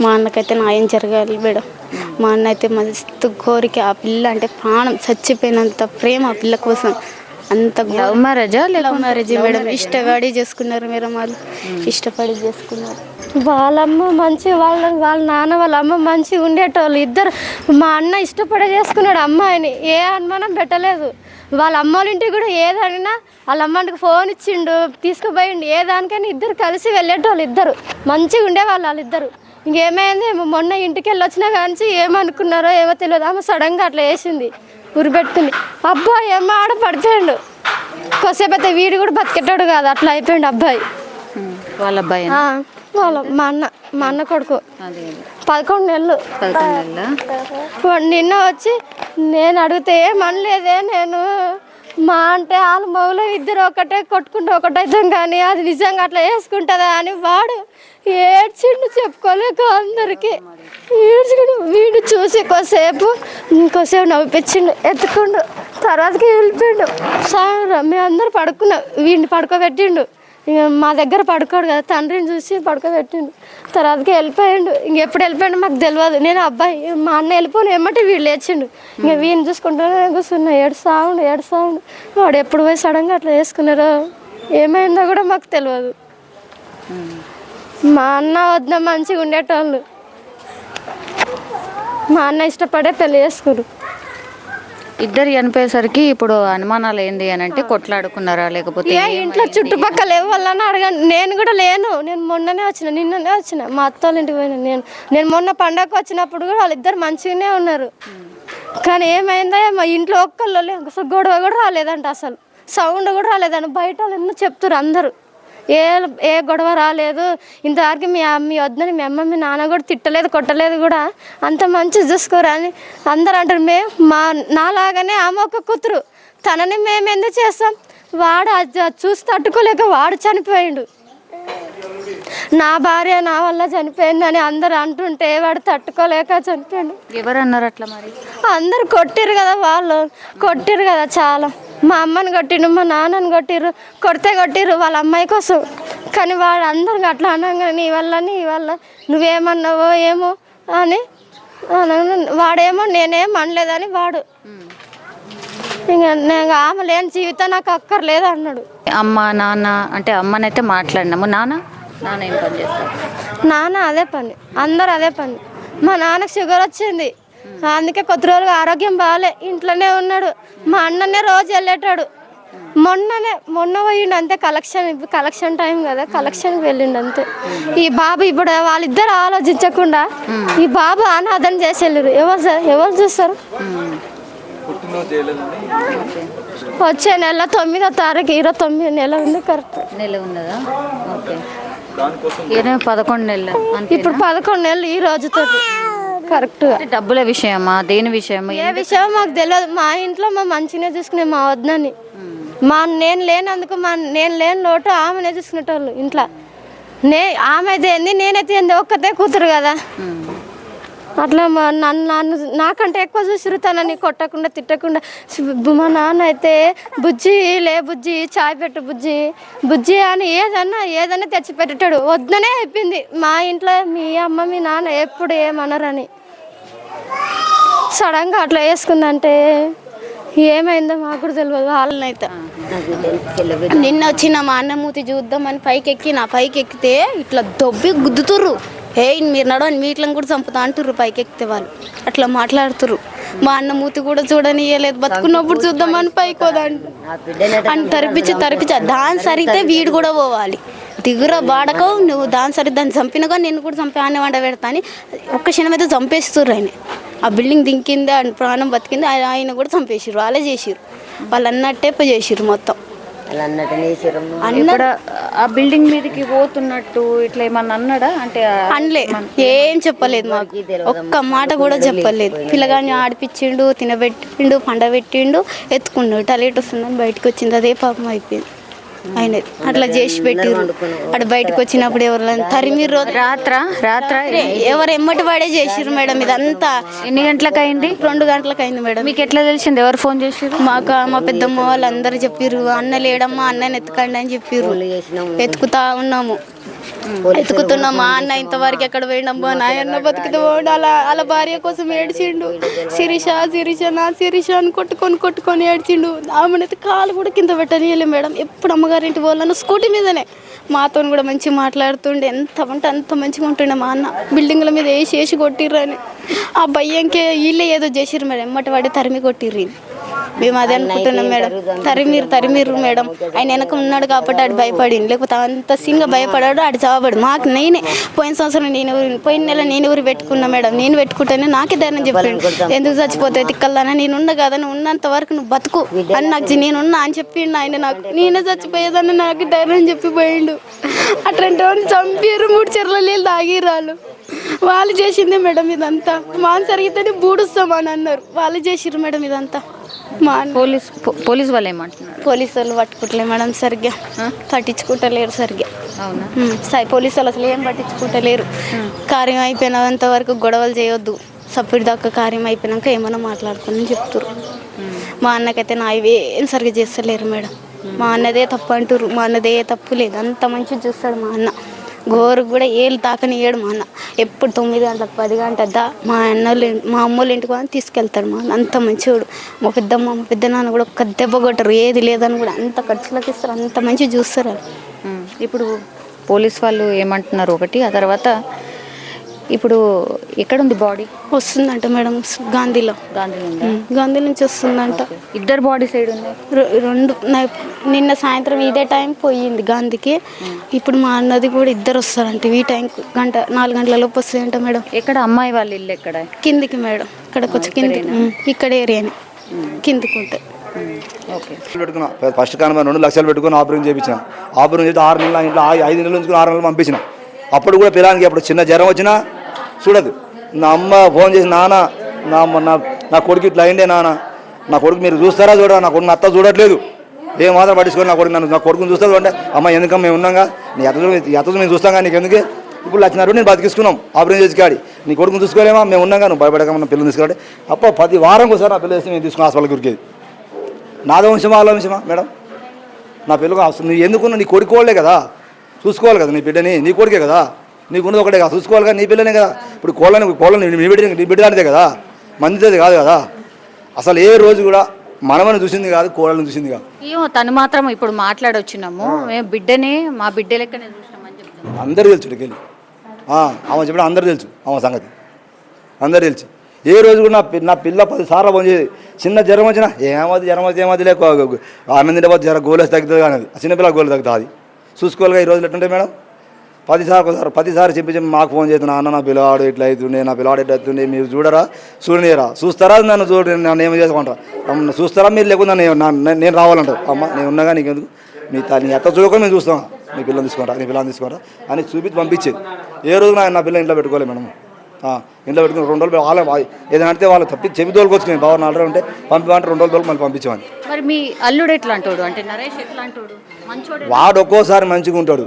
మా అన్నకైతే న్యాయం జరగాలి మేడం. మా అన్న అయితే మస్తు కోరిక, ఆ పిల్ల అంటే ప్రాణం, చచ్చిపోయినంత ప్రేమ ఆ పిల్ల కోసం. అంత లవ్ మ్యారేజా? Love marriage madam. ఇష్టపడి చేసుకున్నారు మేడం, వాళ్ళు ఇష్టపడి చేసుకున్నారు. వాళ్ళమ్మ మంచి వాళ్ళ నాన్న వాళ్ళ అమ్మ మంచిగా ఉండేటోళ్ళు ఇద్దరు. మా అన్న ఇష్టపడే చేసుకున్నాడు అమ్మాయిని, ఏ అనుమానం పెట్టలేదు. వాళ్ళ అమ్మ వాళ్ళ ఇంటికి కూడా ఏదైనా వాళ్ళ అమ్మకి ఫోన్ ఇచ్చిండు, తీసుకుపోయిండు, ఏ దానికైనా ఇద్దరు కలిసి వెళ్ళేటోళ్ళు. ఇద్దరు మంచిగా ఉండేవాళ్ళు వాళ్ళిద్దరు. ఇంకేమైంది, మొన్న ఇంటికి వెళ్ళి వచ్చినా కానీ ఏమనుకున్నారో ఏమో తెలియదు, ఆమె సడన్గా అట్లా వేసింది, ఉరిపెట్టుకుంది. అబ్బాయి ఏమో ఆడ పడిపోయాడు. కొద్దిసేపు అయితే వీడు కూడా బతికెట్టాడు కాదు, అట్లా అయిపోయాడు అబ్బాయి. వాళ్ళ అబ్బాయి మా అన్న కొడుకు 11 నెలలు. నిన్న వచ్చి నేను అడిగితే ఏమనలేదే, నేను మా అంటే వాళ్ళ మౌలో ఇద్దరు ఒకటే కొట్టుకుంటే ఒకటైతాం కానీ అది నిజంగా అట్లా వేసుకుంటుందా అని వాడు ఏడ్చిండు, చెప్పుకోలేక అందరికి ఏడ్చుకుండు. వీడు చూసి కొద్దిసేపు నవ్విపించిండు, ఎత్తుకుండు, తర్వాతకి వెళ్ళిపోయిండు. మేము అందరు పడుకున్నాం, వీడిని పడుకోబెట్టిండు. ఇక మా దగ్గర పడుకోడు కదా, తండ్రిని చూసి పడుకోబెట్టిండు, తర్వాతకి వెళ్ళిపోయాడు. ఇంకెప్పుడు వెళ్ళిపోయాడు మాకు తెలియదు. నేను అబ్బాయి మా అన్న వెళ్ళిపోను ఏమంటే వీడు లేచిండు, ఇంకా వీడిని చూసుకుంటూనే కూర్చున్నా. ఏడు వాడు ఎప్పుడు పోయి సడన్గా అట్లా వేసుకున్నారో ఏమైందో కూడా మాకు తెలియదు. మా అన్న వద్ద మంచిగా ఉండేటోళ్ళు, మా అన్న ఇష్టపడే పెళ్లి చేసుకున్నారు. ఇద్దరు చనిపోయేసరికి ఇప్పుడు అనుమానాలు ఏంది అని అంటే కొట్లాడుకున్నారా లేకపోతే ఇంట్లో చుట్టుపక్కల ఎవరన్నా అడగండి. నేను కూడా లేను, నేను మొన్ననే వచ్చిన, నిన్ననే వచ్చిన, మా అత్త వాళ్ళ ఇంటికి పోయినా. నేను మొన్న పండగకు వచ్చినప్పుడు కూడా వాళ్ళిద్దరు మంచిగానే ఉన్నారు. కానీ ఏమైందా మా ఇంట్లో ఒక్కళ్ళు గొడవ కూడా రాలేదంట, అసలు సౌండ్ కూడా రాలేదంట. బయట వాళ్ళు ఎన్నో చెప్తారు అందరూ, ఏ గొడవ రాలేదు ఇంతవరకు. మీ వద్దని మీ అమ్మ మీ నాన్న కూడా తిట్టలేదు, కొట్టలేదు కూడా, అంత మంచిగా చూసుకోరు అని అందరు అంటారు. నాలాగానే ఆమె ఒక కూతురు, తనని మేము ఎందుకు చేస్తాం. వాడు చూసి తట్టుకోలేక వాడు చనిపోయిండు. నా భార్య నా వల్ల చనిపోయిందని అందరు అంటుంటే వాడు తట్టుకోలేక చనిపోయాడు. ఎవరు అన్నారు అట్లా? మరి అందరు కొట్టిరు కదా, వాళ్ళు కొట్టిరు కదా చాలా. మా అమ్మని కొట్టిరు, మా నాన్నని కొట్టిరు వాళ్ళ అమ్మాయి కోసం. కానీ వాడు అందరికి అట్లా అనగా నీ వల్ల నువ్వేమన్నావో ఏమో అని వాడేమో నేనేం అనలేదని వాడు. ఇంకా నేను ఆమె లేని జీవితం నాకు అక్కర్లేదు అన్నాడు. అమ్మ నాన్న అంటే అమ్మనైతే మాట్లాడినాము. నాన్న ఏం పని చేస్తారు? నాన్న అదే పని, అందరు అదే పని. మా నాన్నకు షుగర్ వచ్చింది, అందుకే కొద్ది రోజులు ఆరోగ్యం బాగాలే, ఇంట్లోనే ఉన్నాడు. మా అన్ననే రోజు వెళ్ళేటాడు. మొన్న పోయిండు అంతే, కలెక్షన్ టైం కదా, కలెక్షన్కి వెళ్ళిండు అంతే. ఈ బాబు ఇప్పుడు వాళ్ళిద్దరు ఆలోచించకుండా ఈ బాబు అనాథం చేసి వెళ్ళారు. ఎవరు చూస్తారు? వచ్చే నెల 9వ తారీఖు 29 నెల ఉంది, కరెక్ట్ నెల ఉన్నదా? ఓకే, 11 నెలలు. ఇప్పుడు 11 నెలలు ఈ రోజుతో కరెక్ట్. డబ్బుల విషయమా, దేని విషయమా? ఏ విషయం మాకు తెలియదు. మా ఇంట్లో మా మంచిగా చూసుకునే మా వద్దని, నేను లేనందుకు నేను లేని లోటు ఆమెనే చూసుకునేటోళ్ళు ఇంట్లో. ఆమె అయితే ఏంది, నేనైతే ఏంది, ఒక్కతే కూతురు కదా. అట్లా నన్ను నాకంటే ఎక్కువ చూసిరు, తనని కొట్టకుండా తిట్టకుండా. మా నాన్న అయితే బుజ్జి చాయ్ పెట్టు బుజ్జి అని ఏదన్నా తెచ్చి పెట్టాడు. వద్దనే అయిపోయింది మా ఇంట్లో. మీ అమ్మ మీ నాన్న ఎప్పుడు ఏమన్నారని సడన్గా అట్లా వేసుకుందంటే ఏమైందో మాకు కూడా తెలియదు. వాళ్ళనైతే నిన్న వచ్చిన మా అన్న మూతి చూద్దామని పైకి ఎక్కితే ఇట్లా దొబ్బి గుద్దుతుర్రు. మీరు నడవని మీ ఇట్లా కూడా చంపుతా అంటుర్రు పైకి ఎక్కితే. వాళ్ళు అట్లా మాట్లాడుతుర్రు. మా అన్న మూతి కూడా చూడనియలేదు, బతుకున్నప్పుడు చూద్దామని పైకి పోదంట అని తరిపించి దాని సరిగితే వీడు కూడా పోవాలి. దిగురా బాడకవు నువ్వు, దాన్ని చంపినగా నిన్ను కూడా చంపి ఆనే వండ పెడతా అని ఒక్క క్షణం అయితే చంపేస్తుర్రు. ఆయన ఆ బిల్డింగ్ దింకింది, ఆయన ప్రాణం బతికింది, ఆయన కూడా చంపేసిర్రు. వాళ్ళే చేసిర్రు, వాళ్ళు అన్నట్టే చేసిర్రు మొత్తం. ఆ బిల్డింగ్ మీదకి పోతున్నట్టు ఇట్లా ఏమన్నా అన్నాడా? అంటే అనలే, ఏం చెప్పలేదు మాకు, ఒక్క మాట కూడా చెప్పలేదు. పిల్లగాని ఆడిపించిండు, తినబెట్టిండు, పండబెట్టిండు, ఎత్తుకున్నాడు. టలేట్ వస్తుందని బయటకు వచ్చింది, అదే పాపం అయిపోయింది. ఆయన అట్లా చేసి పెట్టిర్రు. అటు బయటకు వచ్చినప్పుడు ఎవరు తరిమిర్రు. రాత్ర ఎవరు ఎమ్మటి వాడే చేసిర్రు మేడం. ఇదంతా ఎన్ని గంటలకు అయింది? 2 గంటలకు అయింది మేడం. మీకు ఎట్లా తెలిసింది? ఎవరు ఫోన్ చేసిర్రు? మా పెద్దమ్మ వాళ్ళందరూ చెప్పిర్రు, అన్న లేడమ్మా, అన్నని ఎత్తుకండి అని చెప్పిర్రు. ఎత్తుకుతా ఉన్నాము. ఎత్తుకుతున్నా మా అన్న ఇంతవరకు ఎక్కడ పోయినమ్మా నా అన్న బతికితే పోండి అలా భార్య కోసం ఏడ్చిండు. శిరీష నా శిరీష అని కొట్టుకొని ఏడ్చిండు. ఆమెనైతే కాలు కూడా కింద పెట్టనీయలే మేడం. ఎప్పుడు అమ్మగారింటి వాళ్ళను స్కూటీ మీదనే మాతో కూడా మంచిగా మాట్లాడుతుండే. ఎంత అంటే అంత మంచిగా ఉంటుండే మా అన్న. బిల్డింగ్ల మీద వేసి కొట్టిర్రు అని ఆ భయ్యంకే వీళ్ళే ఏదో చేసిర్రు మేడం. ఎమ్మటి వాడి తరిమి కొట్టిర్రు. మేము అదే అనుకుంటున్నాం మేడం. తరిమిర్రు మేడం. ఆయన వెనక ఉన్నాడు కాబట్టి ఆడు భయపడింది. లేకపోతే అంత సీన్గా భయపడాడు ఆడు చావబడు. మాకు నేనే పోయిన నెల నేను ఊరి పెట్టుకున్నా మేడం. నేను పెట్టుకుంటేనే నాకే ధైర్యం చెప్పాడు. ఎందుకు చచ్చిపోతే తిక్కల్లానా నేనున్నా కదా, నువ్వు ఉన్నంత వరకు నువ్వు బతుకు అని నాకు నేనున్నా అని చెప్పిండు ఆయన. నాకు నేనే చచ్చిపోయేదాన్ని నాకు ధైర్యం చెప్పిపోయిండు. అట్లాంటి వాళ్ళని చంపారు. 3 చెర్ల నీళ్ళు తాగిరాళ్ళు. వాళ్ళు చేసిందే మేడం ఇదంతా. మాన్ సరిగితేనే బూడుస్తామని అన్నారు. వాళ్ళు చేసిర్రు మేడం ఇదంతా. మా పోలీస్ వాళ్ళు ఏమంటున్నారు? పోలీసు వాళ్ళు పట్టుకుంటలేరు మేడం సరిగ్గా. పట్టించుకుంటలేరు సరిగ్గా. అవునా? పోలీసు వాళ్ళు అసలు ఏం పట్టించుకుంటలేరు. కార్యం అయిపోయినంత వరకు గొడవలు చేయొద్దు, సప్పుడు దాకా కార్యం అయిపోయినాక ఏమైనా మాట్లాడుకుని చెప్తారు. మా అన్నకైతే నా ఇవేం సరిగ్గా చేస్తలేరు మేడం. మా అన్నదే తప్పు అంటారు. మా అన్నదే తప్పు లేదు. అంత మంచిగా చూస్తాడు మా అన్న. గోరుకు కూడా ఏళ్ళు తాకనియ్యాడు మా అన్న. ఎప్పుడు 9 గంటలకు 10 గంటద్దా మా అమ్మోళ్ళ ఇంటికి అని తీసుకెళ్తాడు మా అన్న. అంత మంచివాడు. మా పెద్దమ్మ మా పెద్ద నాన్న కూడా ఒక్క దెబ్బ కొట్టరు, ఏది లేదని కూడా అంత ఖర్చులకు ఇస్తారు. అంత మంచిగా చూస్తారు. ఇప్పుడు పోలీస్ వాళ్ళు ఏమంటున్నారు ఒకటి, ఆ తర్వాత ఇప్పుడు ఎక్కడుంది బాడీ? వస్తుందంట మేడం గాంధీలో నుంచి వస్తుందంట. ఇద్దరు బాడీ సైడ్ ఉంది. 2 నిన్న సాయంత్రం ఇదే టైం పోయింది గాంధీకి. ఇప్పుడు మా అన్నది కూడా ఇద్దరు వస్తారంట. ఈ టైం 4 గంటల లోపు వస్తాయంట మేడం. ఎక్కడ అమ్మాయి వాళ్ళ ఇల్లు ఎక్కడ? కిందికి మేడం. ఇక్కడికి వచ్చి కింది ఇక్కడ ఏరియాని కిందికి ఉంటాయి. పెట్టుకున్నా ఫస్ట్ కానీ 2 లక్షలు పెట్టుకుని ఆపరేషన్ చేయించిన. ఆపరేషన్ చేసి 6 నెలలు ఇంట్లో 5 నెలలు ఉంచుకుని 6 నెలలు పంపించిన. అప్పుడు కూడా పిల్లలకి అప్పుడు చిన్న జ్వరం వచ్చినా చూడదు. నా అమ్మ ఫోన్ చేసి నాన్న నా కొడుకు ఇట్లా అయిందే నాన్న, నా కొడుకు మీరు చూస్తారా చూడరా, నా కొడుకు అత్త చూడట్లేదు, ఏం మాత్రం పట్టించుకొని నా కొడుకుని చూస్తారు అంటే అమ్మ ఎందుకమ్మ మేము ఉన్నాగా నీ అత్త మేము చూస్తాం కానీ నీకు ఎందుకే ఇప్పుడు లక్షన్నర నేను బతికిస్తున్నాం ఆపరేషన్ చేసి కాడి నీ కొడుకుని చూసుకోలేమా మేము ఉన్నాగా నువ్వు భయపడక నా పిల్లలు తీసుకురాండి. అప్ప 10 వారం ఒకసారి నా పిల్లలు వేస్తే మేము తీసుకుని హాస్పిటల్కి ఉరికేది. నాదో వంశమా వాళ్ళ వంశమా మేడం? నా పిల్లలు నువ్వు ఎందుకున్నా నీ కొడుకోవాలే కదా, చూసుకోవాలి కదా నీ బిడ్డని, నీ కొడుకే కదా, నీకున్నది ఒకటే కదా, చూసుకోవాలి కదా, నీ పిల్లనే కదా. ఇప్పుడు కోళ్ళని నీ బిడ్డదే కదా, మందిది కాదు కదా. అసలు ఏ రోజు కూడా మనమని చూసింది కాదు, కోళ్ళని చూసింది కాదు. ఏమో తను మాత్రం ఇప్పుడు మాట్లాడొచ్చినాము మేము బిడ్డనే మా బిడ్డ లెక్కనే చూసినామని చెప్తాను. అందరూ తెలుసు ఇక్కడికి ఆమె చెప్పిన అందరూ తెలుసు ఆమె సంగతి అందరూ తెలుసు. ఏ రోజు కూడా నా పిల్ల 10 సార్లు ఫోన్ చేసి చిన్న జ్వరం వచ్చినా ఏమది లేక ఆనందింటే జ్వరం గోలేసి తగ్గుతుంది కానీ చిన్నపిల్ల గోలు తగ్గుతుంది. చూసుకోవాలిగా ఈ రోజులు ఎట్టుంటే మేడం 10 సార్లు చెప్పి మాకు ఫోన్ చేస్తున్నా అన్న నా పిల్లవాడు ఇట్లా అవుతుండే, నా పిల్లవాడు ఇట్లా అవుతుండే, మీరు చూడనీయరా చూస్తారా నన్ను నన్ను ఏమి చేసుకుంటారా చూస్తారా మీరు లేకుండా నేను రావాలంటారు. అమ్మ నేను ఉన్నాగా నీకెందుకు నీ ఎత్త చూడకుండా మేము చూస్తాం, నీ పిల్లలు తీసుకుంటా అని చూపించి పంపించేది. ఏ రోజు నా పిల్లలు ఇంట్లో పెట్టుకోలేదు మేడం. ఇంట్లో పెట్టుకుని 2 రోజులు వాళ్ళ ఏదైనా అంటే వాళ్ళు చెప్పి తోలుకొచ్చుకుని బాగా 4 రోజులు ఉంటే పంపిమంటే 2 రోజులు తోలు మళ్ళీ పంపించేవాడిని. మరి మీ అల్లుడు ఎట్లా అంటాడు అంటే నరేష్ ఎట్లా అంటాడు? మంచోడు. వాడు ఒక్కోసారి మంచిగా ఉంటాడు,